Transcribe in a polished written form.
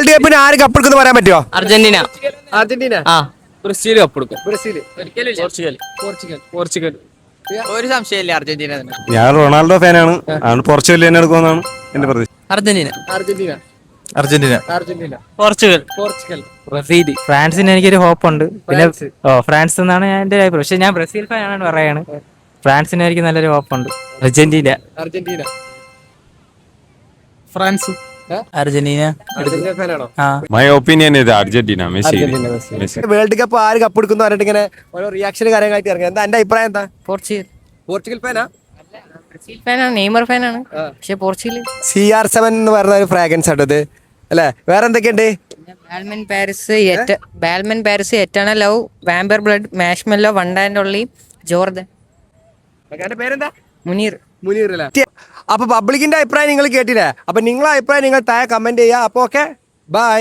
World കപ്പിന് ആര് കപ്പെടുക്കുന്നു പറയാൻ പറ്റുമോ? അർജന്റീന. അർജന്റീന, ബ്രസീൽ കപ്പെടുക്കും. Brazil, Portugal. പോർച്ചുഗൽ. ഒരു സംശയമില്ല അർജന്റീന തന്നെ. ഞാൻ റൊണാൾഡോ ഫാനാണ്. അതുകൊണ്ട് പോർച്ചുഗൽ തന്നെ എടുക്കുമെന്നാണ് എന്റെ പ്രതീക്ഷ. Argentina. Argentina, Argentina, Argentina, Portugal. Portugal, Brazil. ഫ്രാൻസിന് എനിക്കൊരു ഹോപ്പ് ഉണ്ട്. പിന്നെ ഫ്രാൻസ് എന്നാണ് എന്റെ അഭിപ്രായം. പക്ഷെ ഞാൻ ബ്രസീൽ ഫാനാണ് പറയാണ്. ഫ്രാൻസിന് എനിക്ക് നല്ലൊരു ഹോപ്പ് ഉണ്ട്. Argentina. Argentina, France. Argentina. Argentina ഫാനാണോ? മൈ ഒപ്പീനിയൻ ഇത് അർജന്റീന. മെസ്സി. വേൾഡ് കപ്പ് ആര് കപ്പെടുക്കുന്നു പറഞ്ഞിട്ട് ഇങ്ങനെ ഓരോ റിയാക്ഷൻ കാര്യങ്ങളായിട്ട് ഇറങ്ങി. എന്താ എന്റെ അഭിപ്രായം എന്താ? പോർച്ചുഗൽ. പോർച്ചുഗൽ ഫാനാ? ബ്രസീൽ ഫാനാണ്, നെയ്മർ ഫാനാണ്. പക്ഷെ പോർച്ചുഗൽ. CR7 എന്ന് പറഞ്ഞ ഒരു ഫ്രാഗ്രൻസ് ആട്ടോ ഇത് അല്ലേ? വേറെ എന്തൊക്കെയുണ്ട്? Balmain Paris, eternal love, vampire blood, marshmallow, one and only, Jordan. എന്റെ പേരെന്താ? മുനീർ. മുനീർ അല്ലേ? അപ്പൊ പബ്ലിക്കിന്റെ അഭിപ്രായം നിങ്ങൾ കേട്ടില്ലേ? അപ്പൊ നിങ്ങളെ അഭിപ്രായം നിങ്ങൾ താഴെ കമന്റ് ചെയ്യുക. അപ്പൊ ഓക്കെ, ബൈ.